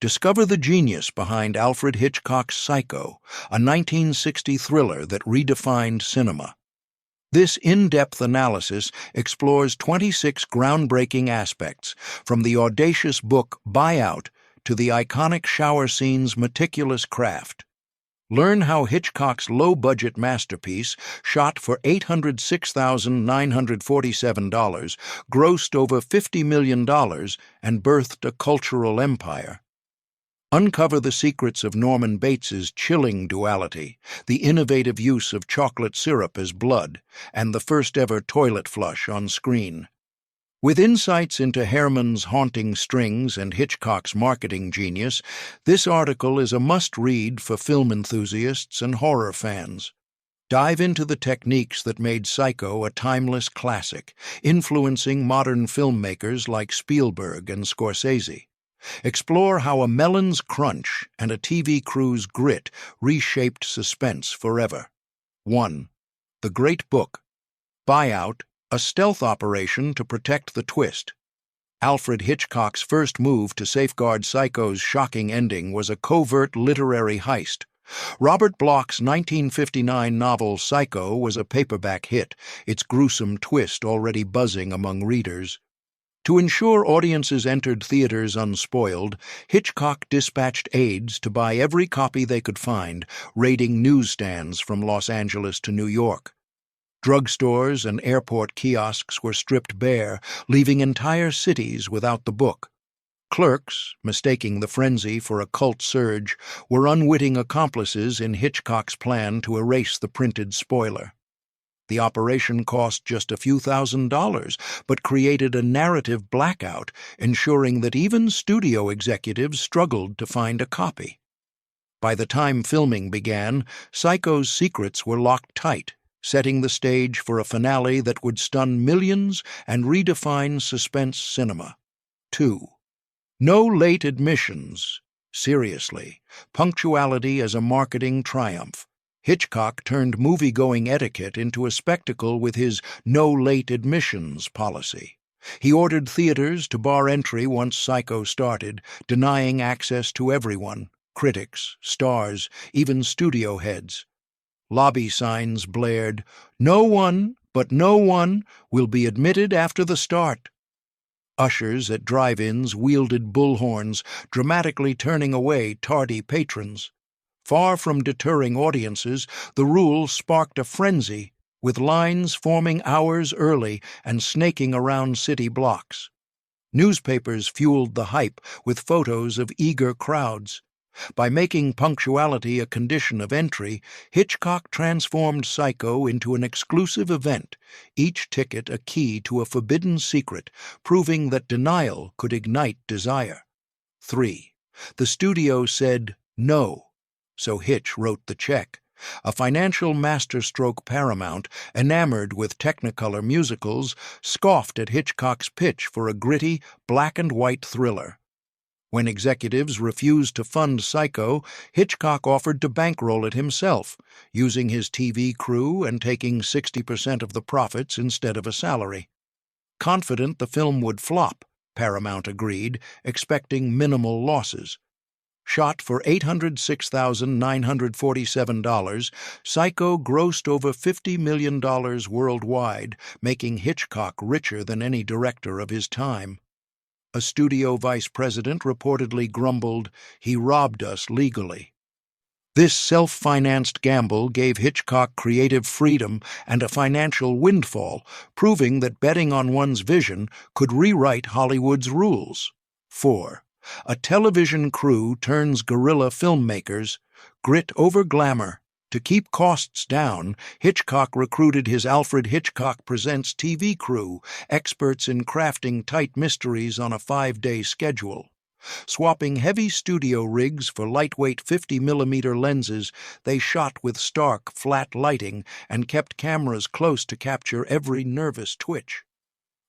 Discover the genius behind Alfred Hitchcock's Psycho, a 1960 thriller that redefined cinema. This in-depth analysis explores 26 groundbreaking aspects, from the audacious book Buyout to the iconic shower scene's meticulous craft. Learn how Hitchcock's low-budget masterpiece, shot for $806,947, grossed over $50 million and birthed a cultural empire. Uncover the secrets of Norman Bates's chilling duality, the innovative use of chocolate syrup as blood, and the first-ever toilet flush on screen. With insights into Herrmann's haunting strings and Hitchcock's marketing genius, this article is a must-read for film enthusiasts and horror fans. Dive into the techniques that made Psycho a timeless classic, influencing modern filmmakers like Spielberg and Scorsese. Explore how a Melons crunch and a TV crew's grit reshaped suspense forever. 1. The Great Book. Buyout, a stealth operation to protect the twist. Alfred Hitchcock's first move to safeguard Psycho's shocking ending was a covert literary heist. Robert Bloch's 1959 novel Psycho was a paperback hit, its gruesome twist already buzzing among readers. To ensure audiences entered theaters unspoiled, Hitchcock dispatched aides to buy every copy they could find, raiding newsstands from Los Angeles to New York. Drugstores and airport kiosks were stripped bare, leaving entire cities without the book. Clerks, mistaking the frenzy for a cult surge, were unwitting accomplices in Hitchcock's plan to erase the printed spoiler. The operation cost just a few $1,000s, but created a narrative blackout, ensuring that even studio executives struggled to find a copy. By the time filming began, Psycho's secrets were locked tight, setting the stage for a finale that would stun millions and redefine suspense cinema. 2. No late admissions. Seriously, punctuality as a marketing triumph. Hitchcock turned movie-going etiquette into a spectacle with his no late admissions policy. He ordered theaters to bar entry once Psycho started, denying access to everyone, critics, stars, even studio heads. Lobby signs blared, "No one, but no one, will be admitted after the start." Ushers at drive-ins wielded bullhorns, dramatically turning away tardy patrons. Far from deterring audiences, the rule sparked a frenzy, with lines forming hours early and snaking around city blocks. Newspapers fueled the hype with photos of eager crowds. By making punctuality a condition of entry, Hitchcock transformed Psycho into an exclusive event, each ticket a key to a forbidden secret, proving that denial could ignite desire. 3. The studio said no, so Hitch wrote the check. A financial masterstroke Paramount, enamored with Technicolor musicals, scoffed at Hitchcock's pitch for a gritty, black-and-white thriller. When executives refused to fund Psycho, Hitchcock offered to bankroll it himself, using his TV crew and taking 60% of the profits instead of a salary. Confident the film would flop, Paramount agreed, expecting minimal losses. Shot for $806,947, Psycho grossed over $50 million worldwide, making Hitchcock richer than any director of his time. A studio vice president reportedly grumbled, "He robbed us legally." This self-financed gamble gave Hitchcock creative freedom and a financial windfall, proving that betting on one's vision could rewrite Hollywood's rules. 4. A television crew turns guerrilla filmmakers, grit over glamour. To keep costs down, Hitchcock recruited his Alfred Hitchcock Presents TV crew, experts in crafting tight mysteries on a 5-day schedule. Swapping heavy studio rigs for lightweight 50mm lenses, they shot with stark, flat lighting and kept cameras close to capture every nervous twitch.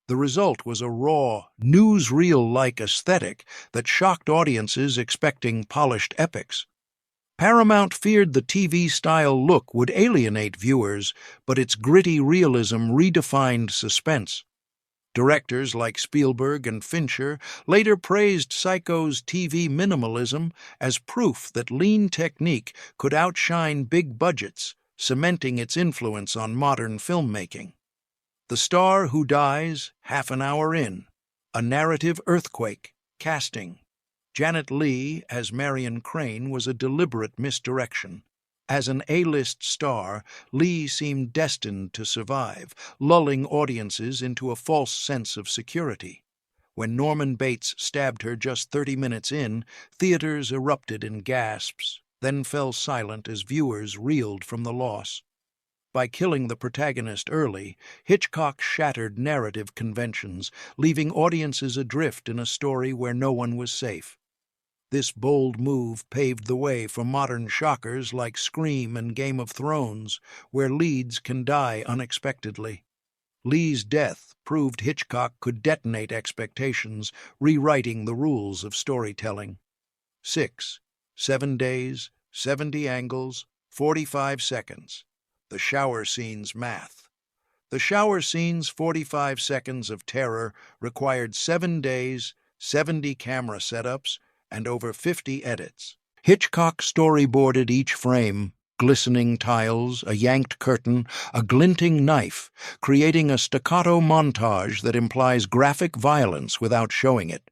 The result was a raw, newsreel-like aesthetic that shocked audiences expecting polished epics. Paramount feared the TV-style look would alienate viewers, but its gritty realism redefined suspense. Directors like Spielberg and Fincher later praised Psycho's TV minimalism as proof that lean technique could outshine big budgets, cementing its influence on modern filmmaking. The Star Who Dies, half an hour in. A narrative earthquake. Casting. Janet Leigh as Marion Crane was a deliberate misdirection. As an A-list star, Leigh seemed destined to survive, lulling audiences into a false sense of security. When Norman Bates stabbed her just 30 minutes in, theaters erupted in gasps, then fell silent as viewers reeled from the loss. By killing the protagonist early, Hitchcock shattered narrative conventions, leaving audiences adrift in a story where no one was safe. This bold move paved the way for modern shockers like Scream and Game of Thrones, where leads can die unexpectedly. Leigh's death proved Hitchcock could detonate expectations, rewriting the rules of storytelling. 6. 7 days, 70 angles, 45 seconds. The shower scene's math. The shower scene's 45 seconds of terror required 7 days, 70 camera setups, and over 50 edits. Hitchcock storyboarded each frame, glistening tiles, a yanked curtain, a glinting knife, creating a staccato montage that implies graphic violence without showing it.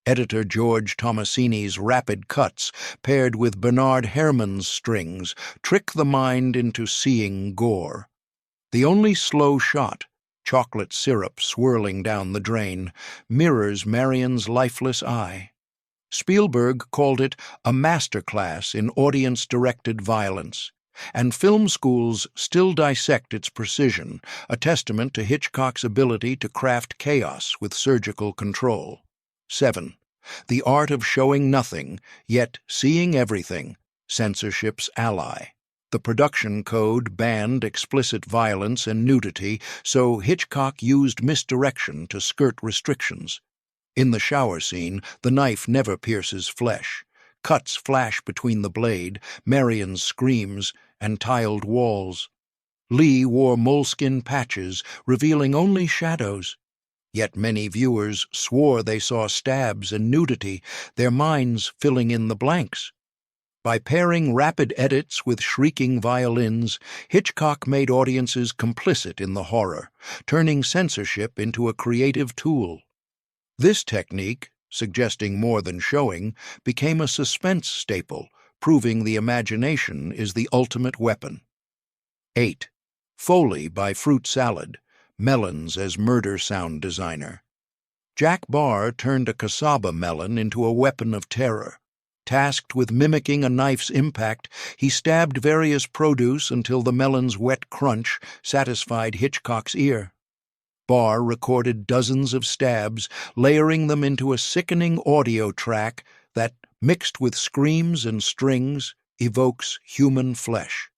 Editor George Tomasini's rapid cuts, paired with Bernard Herrmann's strings, trick the mind into seeing gore. The only slow shot, chocolate syrup swirling down the drain, mirrors Marion's lifeless eye. Spielberg called it a masterclass in audience-directed violence, and film schools still dissect its precision, a testament to Hitchcock's ability to craft chaos with surgical control. 7. The art of showing nothing, yet seeing everything, censorship's ally. The production code banned explicit violence and nudity, so Hitchcock used misdirection to skirt restrictions. In the shower scene, the knife never pierces flesh. Cuts flash between the blade, Marion screams, and tiled walls. Leigh wore moleskin patches, revealing only shadows. Yet many viewers swore they saw stabs and nudity, their minds filling in the blanks. By pairing rapid edits with shrieking violins, Hitchcock made audiences complicit in the horror, turning censorship into a creative tool. This technique, suggesting more than showing, became a suspense staple, proving the imagination is the ultimate weapon. 8. Foley by Fruit Salad, Melons as murder sound designer. Jack Barr turned a cassava melon into a weapon of terror. Tasked with mimicking a knife's impact, he stabbed various produce until the melon's wet crunch satisfied Hitchcock's ear. Barr recorded dozens of stabs, layering them into a sickening audio track that, mixed with screams and strings, evokes human flesh.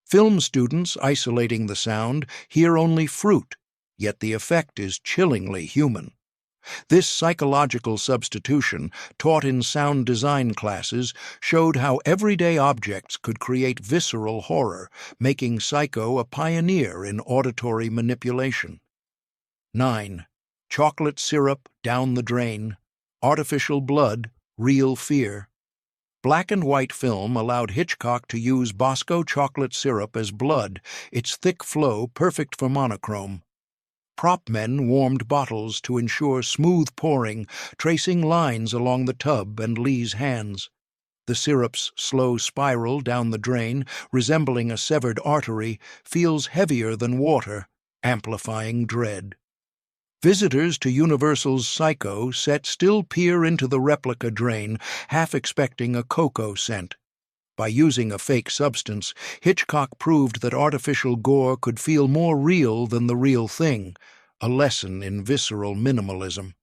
Film students isolating the sound hear only fruit, yet the effect is chillingly human. This psychological substitution, taught in sound design classes, showed how everyday objects could create visceral horror, making Psycho a pioneer in auditory manipulation. 9. Chocolate syrup down the drain. Artificial blood, real fear. Black and white film allowed Hitchcock to use Bosco chocolate syrup as blood, its thick flow perfect for monochrome. Prop men warmed bottles to ensure smooth pouring, tracing lines along the tub and Leigh's hands. The syrup's slow spiral down the drain, resembling a severed artery, feels heavier than water, amplifying dread. Visitors to Universal's Psycho set still peer into the replica drain, half expecting a cocoa scent. By using a fake substance, Hitchcock proved that artificial gore could feel more real than the real thing, a lesson in visceral minimalism.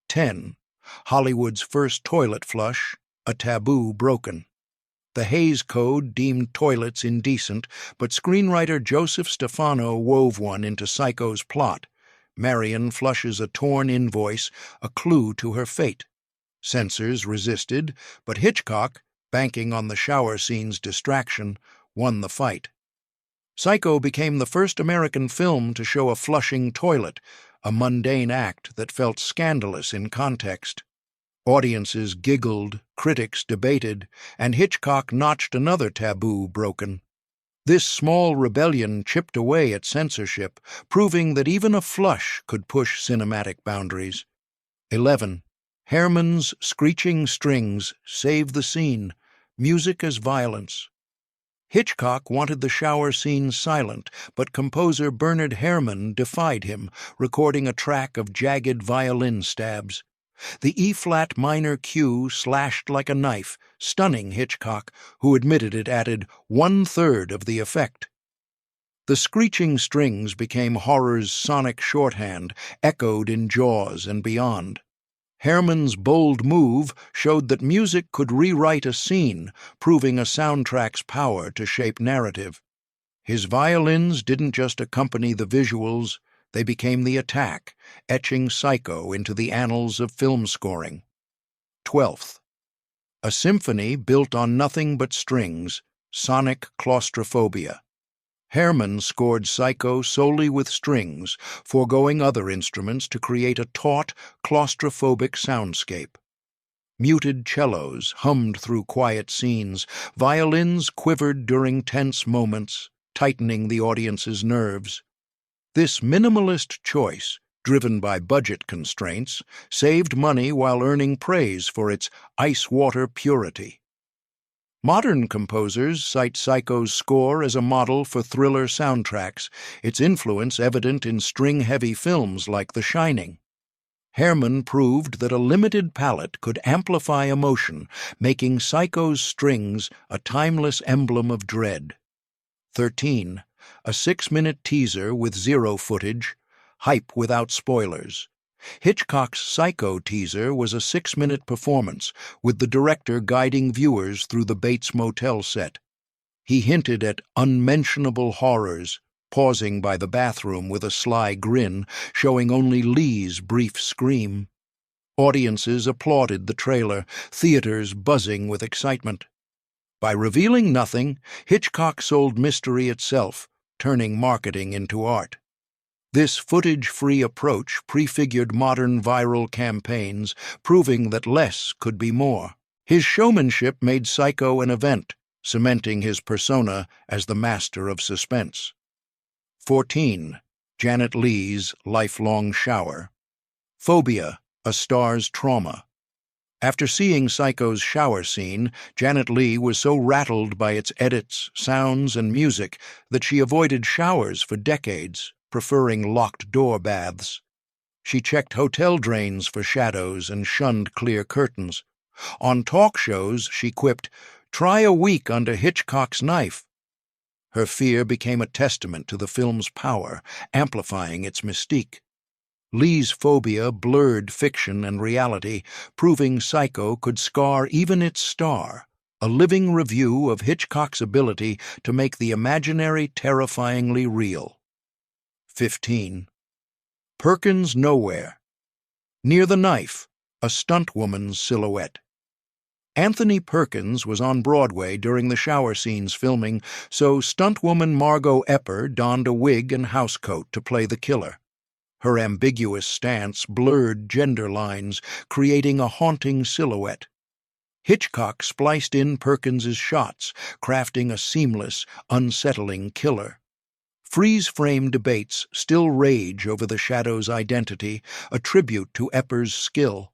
10. Hollywood's first toilet flush, a taboo broken. The Hays Code deemed toilets indecent, but screenwriter Joseph Stefano wove one into Psycho's plot. Marion flushes a torn invoice, a clue to her fate. Censors resisted, but Hitchcock, banking on the shower scene's distraction, won the fight. Psycho became the first American film to show a flushing toilet, a mundane act that felt scandalous in context. Audiences giggled, critics debated, and Hitchcock notched another taboo broken. This small rebellion chipped away at censorship, proving that even a flush could push cinematic boundaries. 11. Herrmann's screeching strings save the scene, music as violence. Hitchcock wanted the shower scene silent, but composer Bernard Herrmann defied him, recording a track of jagged violin stabs. The E-flat minor cue slashed like a knife, stunning Hitchcock, who admitted it added 1/3 of the effect. The screeching strings became horror's sonic shorthand, echoed in Jaws and beyond. Herrmann's bold move showed that music could rewrite a scene, proving a soundtrack's power to shape narrative. His violins didn't just accompany the visuals, they became the attack, etching Psycho into the annals of film scoring. 12th. A symphony built on nothing but strings, sonic claustrophobia. Herrmann scored Psycho solely with strings, foregoing other instruments to create a taut, claustrophobic soundscape. Muted cellos hummed through quiet scenes, violins quivered during tense moments, tightening the audience's nerves. This minimalist choice, driven by budget constraints, saved money while earning praise for its ice-water purity. Modern composers cite Psycho's score as a model for thriller soundtracks, its influence evident in string-heavy films like The Shining. Herrmann proved that a limited palette could amplify emotion, making Psycho's strings a timeless emblem of dread. 13. A 6-minute teaser with zero footage, hype without spoilers. Hitchcock's Psycho teaser was a 6-minute performance, with the director guiding viewers through the Bates Motel set. He hinted at unmentionable horrors, pausing by the bathroom with a sly grin, showing only Leigh's brief scream. Audiences applauded the trailer, theaters buzzing with excitement. By revealing nothing, Hitchcock sold mystery itself, turning marketing into art. This footage-free approach prefigured modern viral campaigns, proving that less could be more. His showmanship made Psycho an event, cementing his persona as the master of suspense. 14. Janet Leigh's lifelong shower. Phobia, a star's trauma. After seeing Psycho's shower scene, Janet Leigh was so rattled by its edits, sounds, and music that she avoided showers for decades, preferring locked-door baths. She checked hotel drains for shadows and shunned clear curtains. On talk shows, she quipped, "Try a week under Hitchcock's knife." Her fear became a testament to the film's power, amplifying its mystique. Leigh's phobia blurred fiction and reality, proving Psycho could scar even its star, a living review of Hitchcock's ability to make the imaginary terrifyingly real. 15. Perkins Nowhere. Near the knife, a stuntwoman's silhouette. Anthony Perkins was on Broadway during the shower scene's filming, so stuntwoman Margot Epper donned a wig and housecoat to play the killer. Her ambiguous stance blurred gender lines, creating a haunting silhouette. Hitchcock spliced in Perkins's shots, crafting a seamless, unsettling killer. Freeze-frame debates still rage over the shadow's identity, a tribute to Epper's skill.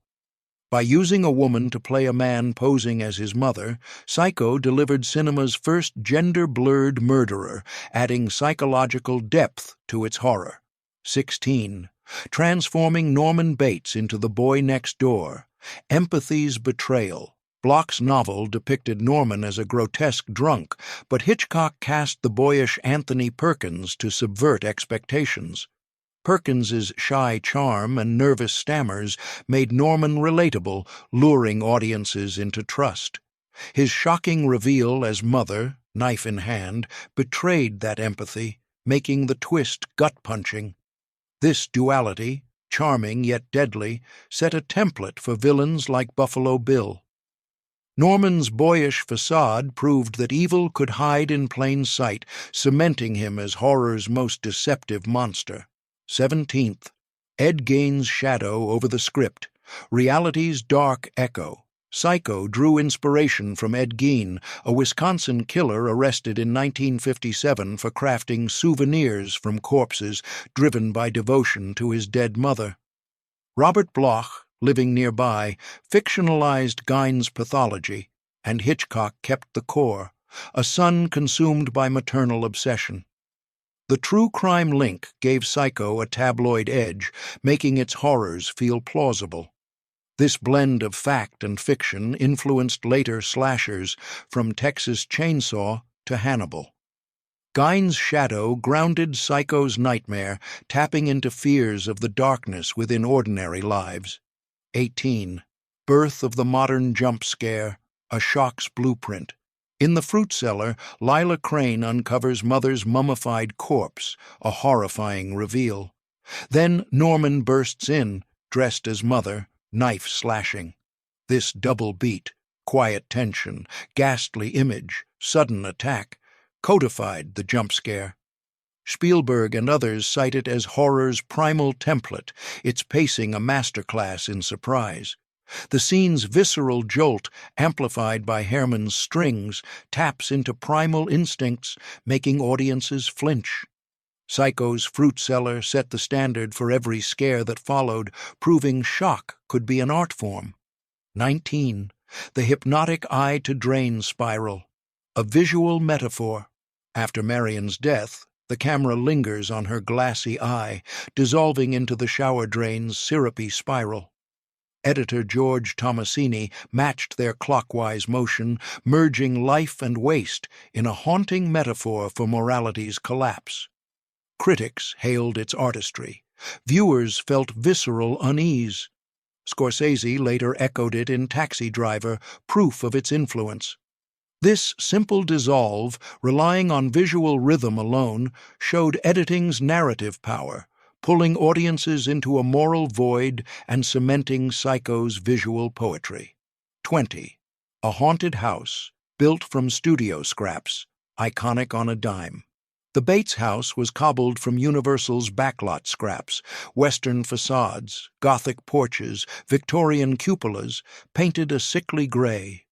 By using a woman to play a man posing as his mother, Psycho delivered cinema's first gender-blurred murderer, adding psychological depth to its horror. 16. Transforming Norman Bates into the boy next door. Empathy's Betrayal. Bloch's novel depicted Norman as a grotesque drunk, but Hitchcock cast the boyish Anthony Perkins to subvert expectations. Perkins's shy charm and nervous stammers made Norman relatable, luring audiences into trust. His shocking reveal as mother, knife in hand, betrayed that empathy, making the twist gut-punching. This duality, charming yet deadly, set a template for villains like Buffalo Bill. Norman's boyish facade proved that evil could hide in plain sight, cementing him as horror's most deceptive monster. 17th. Ed Gein's shadow over the script, reality's dark echo. Psycho drew inspiration from Ed Gein, a Wisconsin killer arrested in 1957 for crafting souvenirs from corpses driven by devotion to his dead mother. Robert Bloch, living nearby, fictionalized Gein's pathology, and Hitchcock kept the core, a son consumed by maternal obsession. The true crime link gave Psycho a tabloid edge, making its horrors feel plausible. This blend of fact and fiction influenced later slashers, from Texas Chainsaw to Hannibal. Gein's shadow grounded Psycho's nightmare, tapping into fears of the darkness within ordinary lives. 18. Birth of the modern jump scare, a shock's blueprint. In the fruit cellar, Lila Crane uncovers mother's mummified corpse, a horrifying reveal. Then Norman bursts in, dressed as mother, knife slashing. This double beat, quiet tension, ghastly image, sudden attack, codified the jump scare. Spielberg and others cite it as horror's primal template, its pacing a masterclass in surprise. The scene's visceral jolt, amplified by Herrmann's strings, taps into primal instincts, making audiences flinch. Psycho's fruit cellar set the standard for every scare that followed, proving shock could be an art form. 19. The hypnotic eye-to-drain spiral, a visual metaphor. After Marion's death, the camera lingers on her glassy eye, dissolving into the shower drain's syrupy spiral. Editor George Tomasini matched their clockwise motion, merging life and waste in a haunting metaphor for morality's collapse. Critics hailed its artistry. Viewers felt visceral unease. Scorsese later echoed it in Taxi Driver, proof of its influence. This simple dissolve, relying on visual rhythm alone, showed editing's narrative power, pulling audiences into a moral void and cementing Psycho's visual poetry. 20. A haunted house, built from studio scraps, iconic on a dime. The Bates house was cobbled from Universal's backlot scraps, Western facades, Gothic porches, Victorian cupolas, painted a sickly gray.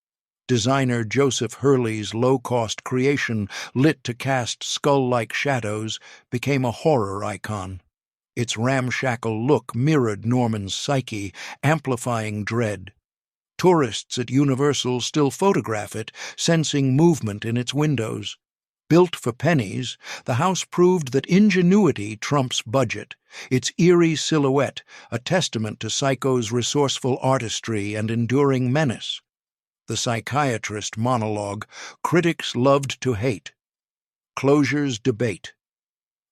Designer Joseph Hurley's low-cost creation, lit to cast skull-like shadows, became a horror icon. Its ramshackle look mirrored Norman's psyche, amplifying dread. Tourists at Universal still photograph it, sensing movement in its windows. Built for pennies, the house proved that ingenuity trumps budget, its eerie silhouette a testament to Psycho's resourceful artistry and enduring menace. The Psychiatrist monologue, critics loved to hate. Closure's debate.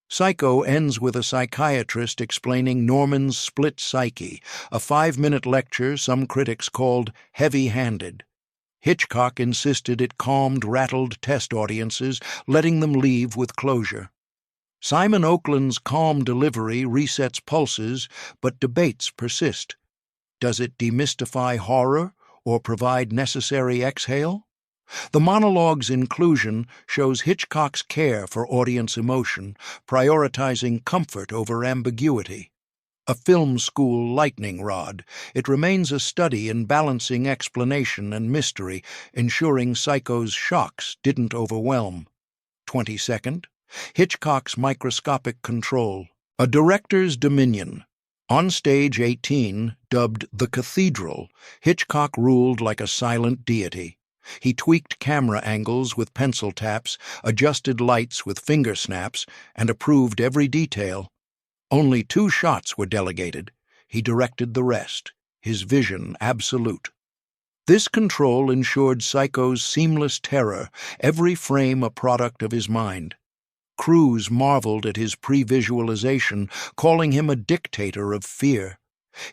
Psycho ends with a psychiatrist explaining Norman's split psyche, a 5-minute lecture some critics called heavy-handed. Hitchcock insisted it calmed rattled test audiences, letting them leave with closure. Simon Oakland's calm delivery resets pulses, but debates persist. Does it demystify horror or provide necessary exhale? The monologue's inclusion shows Hitchcock's care for audience emotion, prioritizing comfort over ambiguity. A film school lightning rod, it remains a study in balancing explanation and mystery, ensuring Psycho's shocks didn't overwhelm. 22nd, Hitchcock's microscopic control, a director's dominion. On stage 18, dubbed The Cathedral, Hitchcock ruled like a silent deity. He tweaked camera angles with pencil taps, adjusted lights with finger snaps, and approved every detail. Only 2 shots were delegated. He directed the rest, his vision absolute. This control ensured Psycho's seamless terror, every frame a product of his mind. Crews marveled at his pre-visualization, calling him a dictator of fear.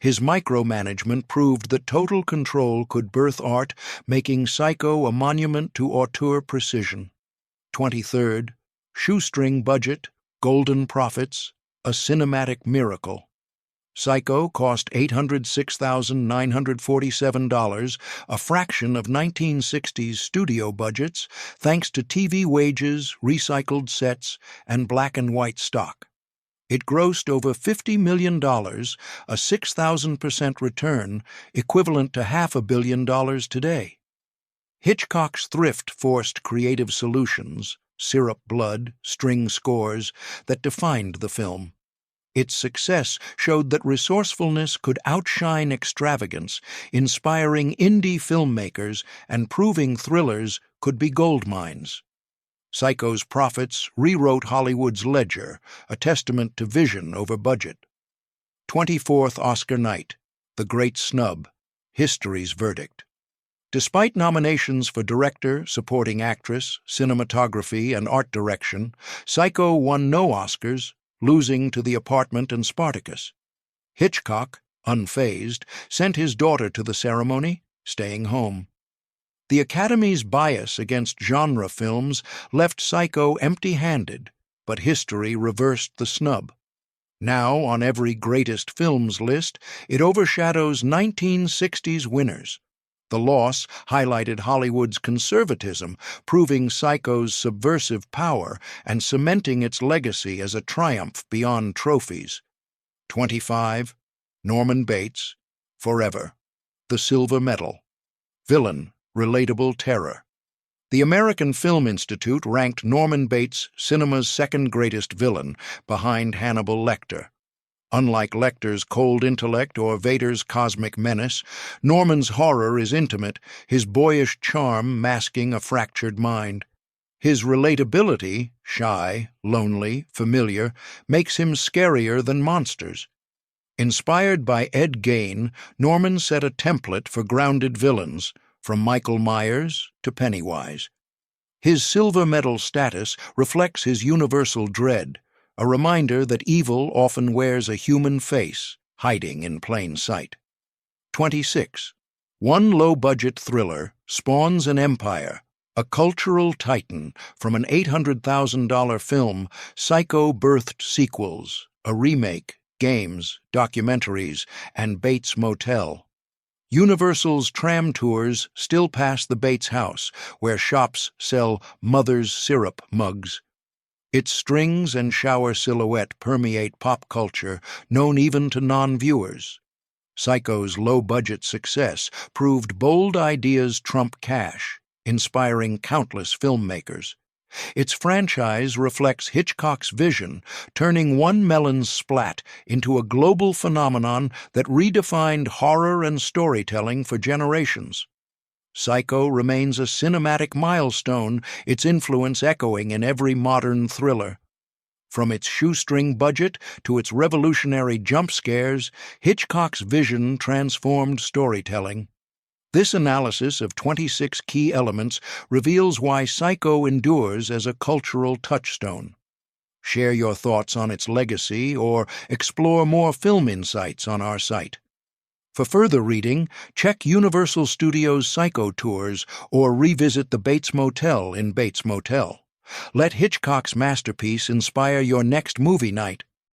His micromanagement proved that total control could birth art, making Psycho a monument to auteur precision. 23rd, Shoestring budget, golden profits, a cinematic miracle. Psycho cost $806,947, a fraction of 1960s studio budgets, thanks to TV wages, recycled sets, and black-and-white stock. It grossed over $50 million, a 6,000% return, equivalent to $500 million today. Hitchcock's thrift forced creative solutions, syrup blood, string scores, that defined the film. Its success showed that resourcefulness could outshine extravagance, inspiring indie filmmakers and proving thrillers could be gold mines. Psycho's profits rewrote Hollywood's ledger, a testament to vision over budget. 24th Oscar night, The Great Snub, History's Verdict. Despite nominations for director, supporting actress, cinematography, and art direction, Psycho won no Oscars, losing to The Apartment and Spartacus. Hitchcock, unfazed, sent his daughter to the ceremony, staying home. The Academy's bias against genre films left Psycho empty-handed, but history reversed the snub. Now, on every greatest films list, it overshadows 1960s winners. The loss highlighted Hollywood's conservatism, proving Psycho's subversive power and cementing its legacy as a triumph beyond trophies. 25. Norman Bates, Forever. The Silver Medal. Villain, Relatable Terror. The American Film Institute ranked Norman Bates cinema's second greatest villain, behind Hannibal Lecter. Unlike Lecter's cold intellect or Vader's cosmic menace, Norman's horror is intimate, his boyish charm masking a fractured mind. His relatability, shy, lonely, familiar, makes him scarier than monsters. Inspired by Ed Gein, Norman set a template for grounded villains, from Michael Myers to Pennywise. His silver medal status reflects his universal dread, a reminder that evil often wears a human face, hiding in plain sight. 26. One low-budget thriller spawns an empire, a cultural titan. From an $800,000 film, Psycho birthed sequels, a remake, games, documentaries, and Bates Motel. Universal's tram tours still pass the Bates house, where shops sell Mother's syrup mugs. Its strings and shower silhouette permeate pop culture, known even to non-viewers. Psycho's low-budget success proved bold ideas trump cash, inspiring countless filmmakers. Its franchise reflects Hitchcock's vision, turning one Melons splat into a global phenomenon that redefined horror and storytelling for generations. Psycho remains a cinematic milestone, its influence echoing in every modern thriller. From its shoestring budget to its revolutionary jump scares, Hitchcock's vision transformed storytelling. This analysis of 26 key elements reveals why Psycho endures as a cultural touchstone. Share your thoughts on its legacy or explore more film insights on our site. For further reading, check Universal Studios' Psycho tours or revisit the Bates Motel in Bates Motel. Let Hitchcock's masterpiece inspire your next movie night.